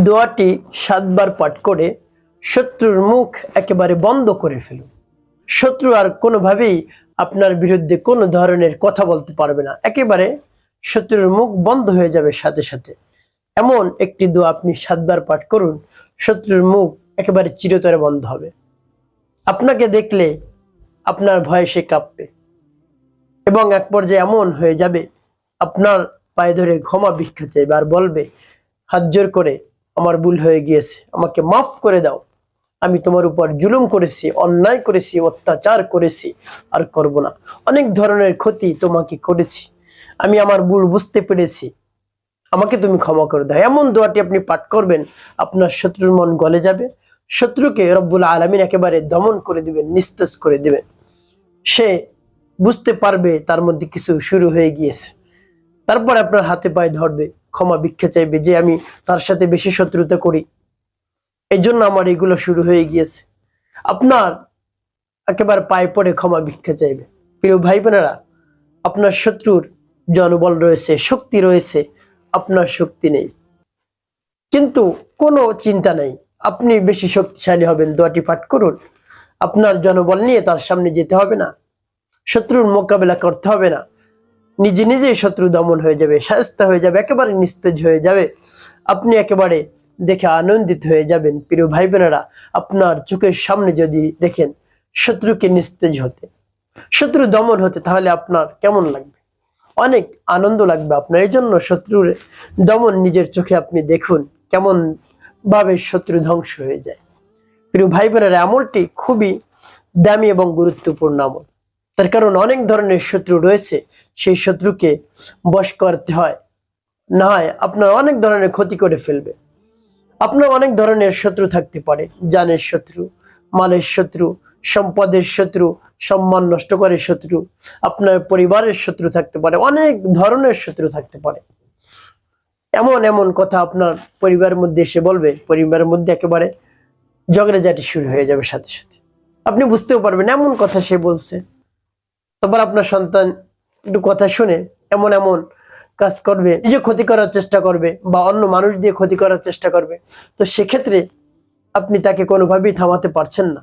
দোয়াটি 7 বার পাঠ করে শত্রুর মুখ একেবারে বন্ধ করে ফেলুন। শত্রু আর কোনোভাবেই আপনার বিরুদ্ধে কোনো ধরনের কথা বলতে পারবে না, একেবারে শত্রুর মুখ বন্ধ হয়ে যাবে সাথে সাথে। এমন একটি দোয়া আপনি 7 বার পাঠ করুন, শত্রুর মুখ একেবারে চিরতরে বন্ধ হবে। আপনাকে দেখলে আপনার ভয়ে সে কাঁপবে এবং এক পর্যায়ে এমন হয়ে যাবে আপনার পায়ে ধরে ক্ষমা ভিক্ষা চাইবে আর বলবে, হাত জোর করে আমার ভুল হয়ে গিয়েছে, আমাকে মাফ করে দাও, আমি তোমার উপর জুলুম করেছি, অন্যায় করেছি, অত্যাচার করেছি, আর করব না, অনেক ধরনের ক্ষতি তোমাকে করেছি, আমি আমার ভুল বুঝতে পেরেছি, আমাকে তুমি ক্ষমা করে দাও। এমন দোয়াটি আপনি পাঠ করবেন, আপনার শত্রুর মন গলে যাবে, শত্রুকে রব্বুল আলামিন একেবারে দমন করে দিবেন, নিস্তেজ করে দিবেন। সে বুঝতে পারবে তার মধ্যে কিছু শুরু হয়ে গিয়েছে, তারপর আপনার হাতে পায়ে ধরবে, ক্ষমা ভিক্ষা চাইবে যে আমি তার সাথে বেশি শত্রুতা করি, এই জন্য আমার এগুলো শুরু হয়ে গিয়েছে। আপনার একেবারে পায়ে পড়ে ক্ষমা ভিক্ষা চাইবে। প্রিয় ভাই বোনেরা, আপনার শত্রুর জনবল রয়েছে, শক্তি রয়েছে, আপনার শক্তি নেই, কিন্তু কোনো চিন্তা নেই, আপনি বেশি শক্তিশালী হবেন। দোয়াটি পাঠ করুন, আপনার জনবল নিয়ে তার সামনে যেতে হবে না, শত্রুর মোকাবেলা করতে হবে না, নিজে নিজেই শত্রু দমন হয়ে যাবে, শায়েস্তা হয়ে যাবে, একেবারে নিস্তেজ হয়ে যাবে। আপনি একেবারে দেখে আনন্দিত হয়ে যাবেন। প্রিয় ভাই বোনেরা, আপনার চোখের সামনে যদি দেখেন শত্রুকে নিস্তেজ হতে, শত্রু দমন হতে, তাহলে আপনার কেমন লাগবে? অনেক আনন্দ লাগবে আপনার। এই জন্য শত্রুর দমন নিজের চোখে আপনি দেখুন, কেমন ভাবে শত্রু ধ্বংস হয়ে যায়। প্রিয় ভাই বোনেরা, আমলটি খুবই দামি এবং গুরুত্বপূর্ণ আমল। তার কারণ অনেক ধরনের শত্রু রয়েছে, সেই শত্রুকে বশ করতে হয়, না হয় আপনার অনেক ধরনের ক্ষতি করে ফেলবে। আপনার অনেক ধরনের শত্রু থাকতে পারে, জানের শত্রু, মালের শত্রু, সম্পদের শত্রু, সম্মান নষ্ট করে শত্রু, আপনার পরিবারের শত্রু থাকতে পারে, অনেক ধরনের শত্রু থাকতে পারে। এমন এমন কথা আপনার পরিবারের মধ্যে এসে বলবে, পরিবারের মধ্যে একেবারে ঝগড়াঝাটি শুরু হয়ে যাবে সাথে সাথে, আপনি বুঝতেও পারবেন এমন কথা সে বলছে। তারপর আপনার সন্তান একটু কথা শুনে এমন এমন কাজ করবে, নিজে ক্ষতি করার চেষ্টা করবে বা অন্য মানুষ দিয়ে ক্ষতি করার চেষ্টা করবে। তো সেক্ষেত্রে আপনি তাকে কোনোভাবেই থামাতে পারছেন না।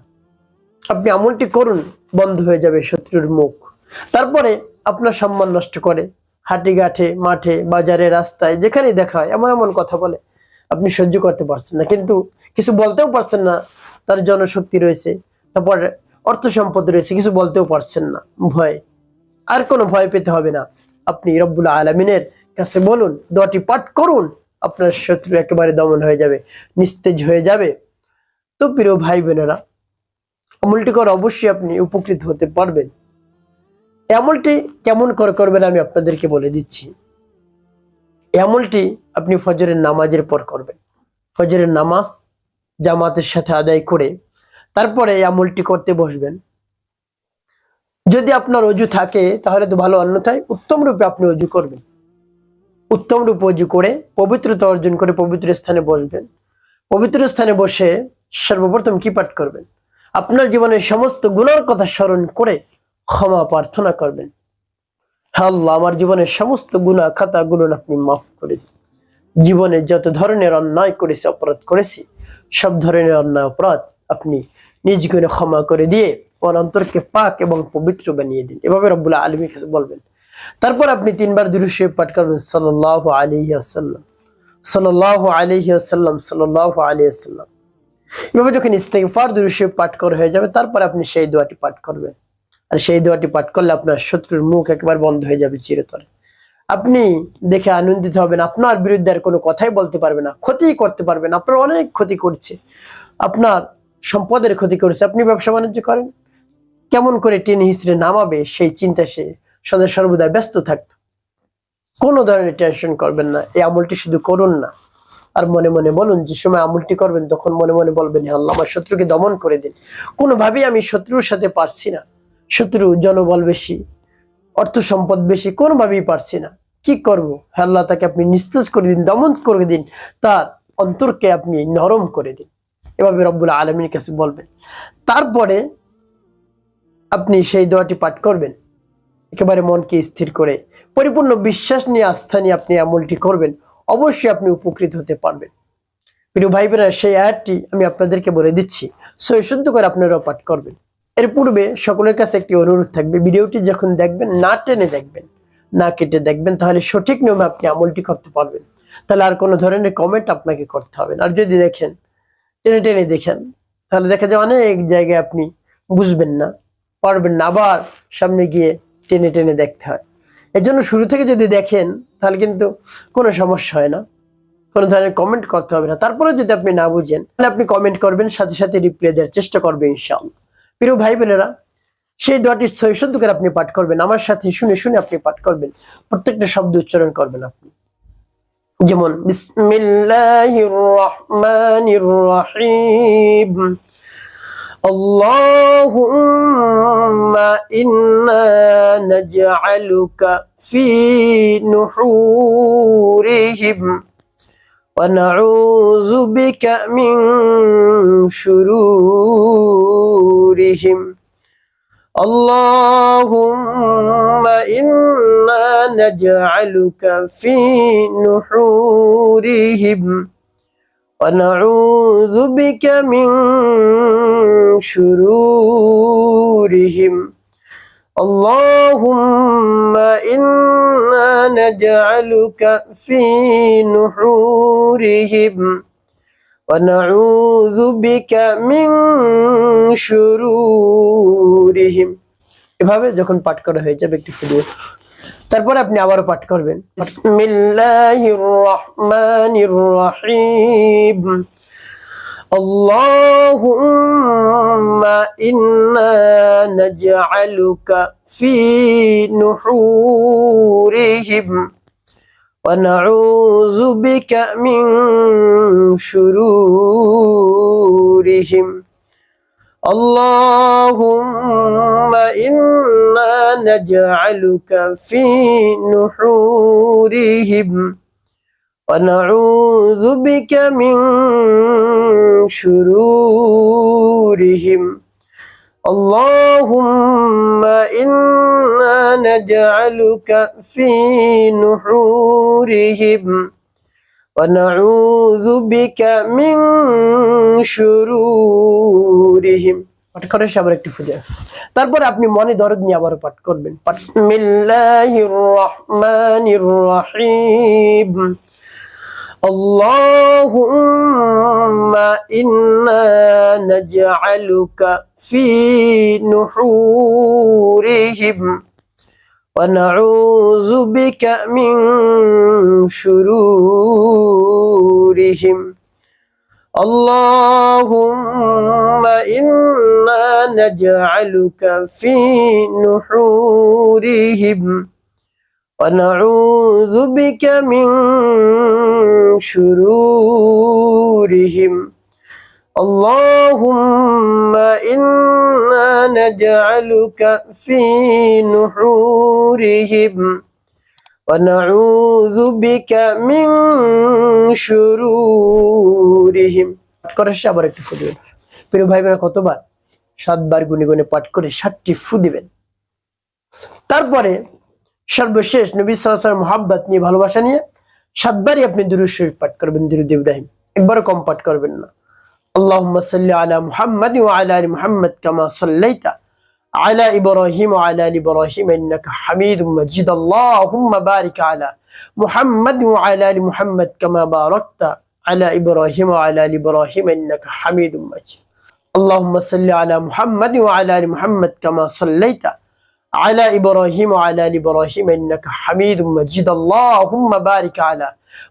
আপনি আমলটি করুন, বন্ধ হয়ে যাবে শত্রুর মুখ। তারপরে আপনার সম্মান নষ্ট করে হাটে ঘাটে, মাঠে, বাজারে, রাস্তায়, যেখানে দেখা হয় এমন এমন কথা বলে, আপনি সহ্য করতে পারছেন না, কিন্তু কিছু বলতেও পারছেন না। তার জনশক্তি রয়েছে, তারপর অর্থ সম্পদ রয়েছে, কিছু বলতেও পারছেন না ভয়। আর কোনো ভয় পেতে হবে না, আপনি রব্বুল আলামিনের কাছে বলুন, দোয়াটি পাঠ করুন, আপনার শত্রু একেবারে দমন হয়ে যাবে, নিস্তেজ হয়ে যাবে। তো প্রিয় ভাই বোনেরা, আমলটি করে অবশ্যই আপনি উপকৃত হতে পারবেন। আমলটি কেমন করে করবেন আমি আপনাদেরকে বলে দিচ্ছি। আমলটি আপনি ফজরের নামাজের পর করবেন। ফজরের নামাজ জামাতের সাথে আদায় করে তারপরে এই আমলটি করতে বসবেন। যদি আপনার অজু থাকে তাহলে তো ভালো, অন্যথায় উত্তম রূপে আপনি অজু করবেন। উত্তম রূপে অজু করে পবিত্রতা অর্জন করে পবিত্র স্থানে বসবেন। পবিত্র স্থানে বসে সর্বপ্রথম কি পাঠ করবেন? আপনার জীবনের সমস্ত গুনার কথা স্মরণ করে ক্ষমা প্রার্থনা করবেন। আল্লাহ, আমার জীবনের সমস্ত গুনাহ খাতাগুলো আপনি মাফ করে দিন। জীবনে যত ধরনের অন্যায় করেছি, অপরাধ করেছি, সব ধরনের অন্যায় অপরাধ আপনি নিজ গুণে ক্ষমা করে দিয়ে আমার অন্তরকে পাক এবং পবিত্র বানিয়ে দিন। এভাবে রব্বুল আলামিনের কাছে বলবেন। তারপর আপনি 3 বার দুরূদ শরীফ পাঠ করবেন, সাল্লাল্লাহু আলাইহি ওয়াসাল্লাম, সাল্লাল্লাহু আলাইহি ওয়াসাল্লাম, সাল্লাল্লাহু আলাইহি ওয়াসাল্লাম। এভাবে যখন ইস্তেগফার দুরূদ শরীফ পাঠ করা হয়ে যাবে, তারপর আপনি সেই দোয়াটি পাঠ করবেন। আর সেই দোয়াটি পাঠ করলে আপনার শত্রুর মুখ একেবারে বন্ধ হয়ে যাবে চিরতরে। আপনি দেখে আনন্দিত হবেন, আপনার বিরুদ্ধে আর কোনো কথাই বলতে পারবে না, ক্ষতি করতে পারবে না। আপনার অনেক ক্ষতি করছে, আপনার সম্পদের ক্ষতি করেছে। আপনি ব্যবসা বাণিজ্য করেন, কেমন করে টেনে হিসড়ে নামাবে সেই চিন্তা সে সদা সর্বদা ব্যস্ত থাকতো। কোনো ধরনের টেনশন করবেন না, এই আমলটি শুধু করুন না, আর মনে মনে বলুন। যে সময় আমলটি করবেন তখন মনে মনে বলবেন, হে আল্লাহ, আমার শত্রুকে দমন করে দিন। কোনোভাবেই আমি শত্রুর সাথে পারছি না, শত্রু জনবল বেশি, অর্থ সম্পদ বেশি, কোনোভাবেই পারছি না, কি করব? হে আল্লাহ, তাকে আপনি নিস্তেজ করে দিন, দমন করে দিন, তার অন্তরকে আপনি নরম করে দিন। এভাবে রব্বুল আলামিনের কাছে বলবেন। তারপরে আপনি সেই দোয়াটি পাঠ করবেন, একেবারে মনকে স্থির করে, পরিপূর্ণ বিশ্বাস নিয়ে, আস্থা নিয়ে আপনি আমলটি করবেন। অবশ্যই আপনি উপকৃত হতে পারবেন। প্রিয় ভাই বোনেরা, সেই আয়াতটি আমি আপনাদেরকে বলে দিচ্ছি, সহি শুদ্ধ করে আপনারাও পাঠ করবেন। এর পূর্বে সকলের কাছে একটি অনুরোধ থাকবে, ভিডিওটি যখন দেখবেন না টেনে দেখবেন, না কেটে দেখবেন, তাহলে সঠিক নিয়মে আপনি আমলটি করতে পারবেন। তাহলে আর কোনো ধরনের কমেন্ট আপনাকে করতে হবে না। আর যদি দেখেন টেনে টেনে দেখেন, তাহলে দেখা যায় অনেক জায়গায় আপনি বুঝবেন না, পারবেন না, আবার সামনে গিয়ে টেনে টেনে দেখতে হয়। এর জন্য শুরু থেকে যদি দেখেন তাহলে কিন্তু কোনো সমস্যা হয় না, কোনো ধরনের কমেন্ট করতে হবে না। তারপরে যদি আপনি না বুঝেন তাহলে আপনি কমেন্ট করবেন, সাথে সাথে রিপ্লাই দেওয়ার চেষ্টা করবেন ইনশাআল্লাহ। প্রিয় ভাই বোনেরা, সেই দোয়াটি সহি শুদ্ধ করে আপনি পাঠ করবেন, আমার সাথে শুনে শুনে আপনি পাঠ করবেন, প্রত্যেকটা শব্দ উচ্চারণ করবেন আপনি। যেমন বিসমিল্লাহির রহমানির রহিম, আল্লাহুম্মা ইন্না নাজআলুকা ফি নুহুরিহিম ওয়া নাউযু বিকা মিন শুরুরিহিম। আল্লাহুম্মা ইন্না নাজআলুকা ফি নুহুরিহিম ওয়া নাউযু বিকা মিন শুরুরিহিম। আল্লাহুম্মা ইন্না নাজআলুকা ফি নুহুরিহিম ওয়া নাউযু বিকা মিন শুরুরিহিম। এভাবে যখন পাঠ করা হয়ে যাবে একটু ফুদিয়ে, তারপরে আপনি আবারও পাঠ করবেন বিসমিল্লাহির রহমানির রহিম, আল্লাহুম্মা ইন্না নাজআলুকা ফি নুহুরিহিম ওয়া নাউযু বিকা মিন শুরুরিহিম। আল্লাহুম্মা ইন্না নাজআলুকা ফি নুহুরিহিম ওয়া নাউযু বিকা মিন শুরুরিহিম। আল্লাহুম্মা ইন্না নাজআলুকা ফি নুহুরিহিম ওয়া নাউযু বিকা মিন শুরুরিহিম। পাঠ করে আবার একটু ফুদিয়ে, তারপর আপনি মনে দরদ নিয়ে আবারও পাঠ করবেন বিসমিল্লাহির রহমানির রহিম, আল্লাহুম্মা ইন্না নাজআলুকা ফি নুহুরিহিম ওয়া নাউযু বিকা মিন শুরুরিহিম। আল্লাহুম্মা ইন্না নাজআলুকা ফি নুহুরিহিম ওয়া নাউযু বিকা মিন শুরুরিহিম। আল্লাহুম্মা ইন্না নাজআলুকা ফি নুহুরিহিম ওয়া নাউযু বিকা মিন শুরুরিহিম। পাঠ করে আবার একটু ফু দিবেন। প্রিয় ভাই বোনেরা, কতবার? 7 বার গুনে গুনে পাঠ করে 7টি ফু দিবেন। তারপরে সর্বশেষ নবী সাল্লাল্লাহু আলাইহি ওয়াসাল্লাম মুহাব্বত নিয়ে, ভালোবাসা নিয়ে 7 বারই আপনি দুরূদ শরীফ পাঠ করবেন, দুরূদ ইব্রাহিম। একবারও কম পাঠ করবেন না। আল্লাহুম্মা সাল্লি আলা মুহাম্মাদ ওয়া আলা আলি মুহাম্মাদ কামা সাল্লাইতা আলা ইব্রাহিম ওয়া আলা আলি ইব্রাহিম ইন্নাকা হামিদুম মাজিদ। আল্লাহুম্মা বারিক আলা মুহাম্মাদ ওয়া আলা আলি মুহাম্মাদ কামা বারাকতা আলা ইব্রাহিম ওয়া আলা আলি ইব্রাহিম ইন্নাকা হামিদুম মাজিদ। আল্লাহুম্মা সাল্লি আলা মুহাম্মাদ ওয়া আলা আলি মুহাম্মাদ কামা সাল্লাইতা আলা ইব্রাহিম ওয়া আলা আলি ইব্রাহিম ইন্নাকা হামিদুম মাজিদ। আল্লাহুম্মা বারিক আলা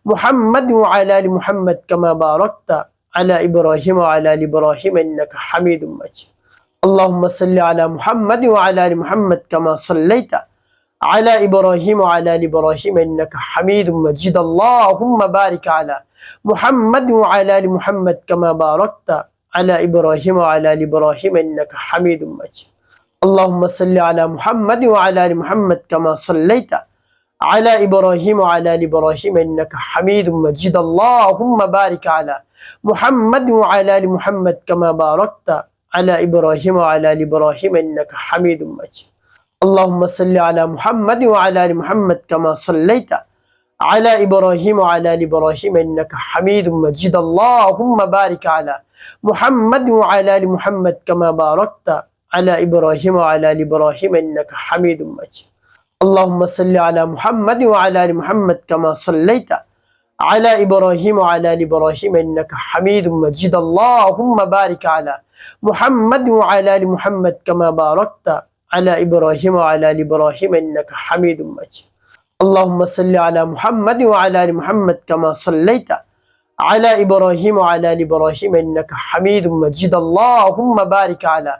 মুহাম্মাদ ওয়া আলা আলি মুহাম্মাদ কামা বারাকতা আলা ইব্রাহিম ওয়া আলা আলি ইব্রাহিম ইন্নাকা হামিদুম মাজিদ। اللهم صل على محمد وعلى ال محمد كما صليت على ابراهيم وعلى ال ابراهيم انك حميد مجيد. اللهم بارك على محمد وعلى ال محمد كما باركت على ابراهيم وعلى ال ابراهيم انك حميد مجيد. اللهم صل على محمد وعلى ال محمد كما صليت على ابراهيم وعلى ال ابراهيم انك حميد مجيد. اللهم بارك على محمد وعلى ال محمد كما باركت على إبراهيم وعلى آل إبراهيم إنك حميد مجيد. اللهم صل على محمد وعلى آل محمد كما صليت على إبراهيم وعلى آل إبراهيم إنك حميد مجيد اللهم بارك على محمد وعلى آل محمد كما باركت على إبراهيم وعلى آل إبراهيم إنك حميد مجيد اللهم صل على محمد وعلى آل محمد كما صليت على إبراهيم وعلى آل إبراهيم إنك حميد مجيد اللهم بارك على محمد وعلى آل محمد كما باركت على إبراهيم وعلى آل إبراهيم إنك حميد مجيد اللهم صل على محمد وعلى آل محمد كما صليت على إبراهيم وعلى آل إبراهيم إنك حميد مجيد اللهم بارك على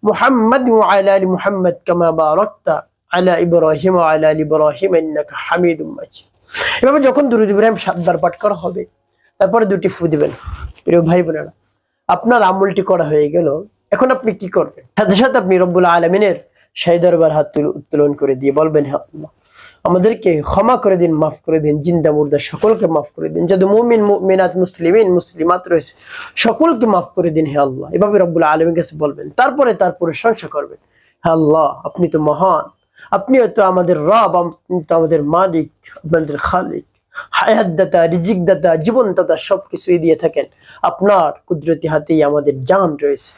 محمد وعلى آل محمد كما باركت على إبراهيم وعلى آل إبراهيم إنك حميد مجيد এভাবে যখন দুরূদ ইব্রাহিম 7 বার পাঠ করা হবে তারপরে দুটি ফু দিবেন। প্রিয় ভাই বোনেরা, আপনার আমলটি করা হয়ে গেল। এখন আপনি কি করবেন? সাথে সাথে আপনি রব্বুল আলামিনের শাহী দরবার হাত উত্তোলন করে দিয়ে বলবেন, হে আল্লাহ, আমাদেরকে ক্ষমা করে দিন, মাফ করে দিন, জিন্দা মুর্দা সকলকে মাফ করে দিন, যত মুমিন মুমিনাত মুসলিমিন মুসলিমাত রয়েছে সকলকে মাফ করে দিন হে আল্লাহ। এভাবে রব্বুল আলামিনের কাছে বলবেন। তারপরে তার প্রশংসা করবেন, হে আল্লাহ, আপনি তো মহান, আপনি তো আমাদের রব, আপনি তো আমাদের মালিক, আপনাদের খালিক, হায়াত দাতা, রিজিক দাতা, জীবন দাতা, সবকিছুই দিয়ে থাকেন। আপনার কুদরতি হাতেই আমাদের জান রয়েছে।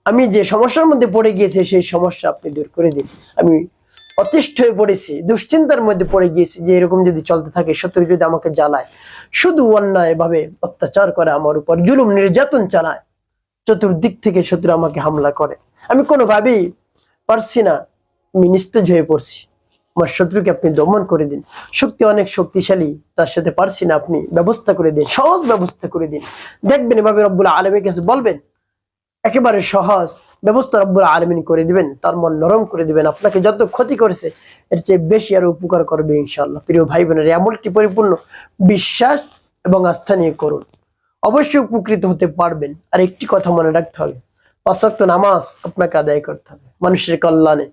আমি যে সমস্যার মধ্যে পড়ে গিয়েছি সেই সমস্যা আপনি দূর করে দিন। আমি অতিষ্ঠ হয়ে পড়েছি, দুশ্চিন্তার মধ্যে পড়ে গিয়েছি যে এরকম যদি চলতে থাকে, শত্রু যদি আমাকে জ্বালায়, শুধু অন্যায় ভাবে অত্যাচার করে আমার উপর, জুলুম নির্যাতন চালায়, চতুর্দিক থেকে শত্রু আমাকে হামলা করে, আমি কোনোভাবেই পারছি না, আমি নিস্তেজ হয়ে পড়ছি। আমার শত্রুকে আপনি দমন করে দিন। শক্তি অনেক শক্তিশালী, তার সাথে পারছি না, আপনি ব্যবস্থা করে দিন, সহজ ব্যবস্থা করে দিন। দেখবেন এভাবে রব্বুল আলামিনের কাছে বলবেন, একেবারে সহজ ব্যবস্থা রব্বুল আলামিন করে দিবেন, তার মন নরম করে দিবেন। আপনাকে যত ক্ষতি করেছে এর চেয়ে বেশি আরো উপকার করবে ইনশাআল্লাহ। প্রিয় ভাই বোনের, আমলটি পরিপূর্ণ বিশ্বাস এবং আস্থা নিয়ে করুন, অবশ্যই উপকৃত হতে পারবেন। আর একটি কথা মনে রাখতে হবে, 5 ওয়াক্ত নামাজ আপনাকে আদায় করতে হবে। মানুষের কল্যাণে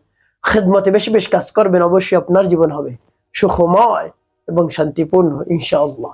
খেদমতে বেশি বেশি কাজ করবেন, অবশ্যই আপনার জীবন হবে সুখময় এবং শান্তিপূর্ণ ইনশাআল্লাহ।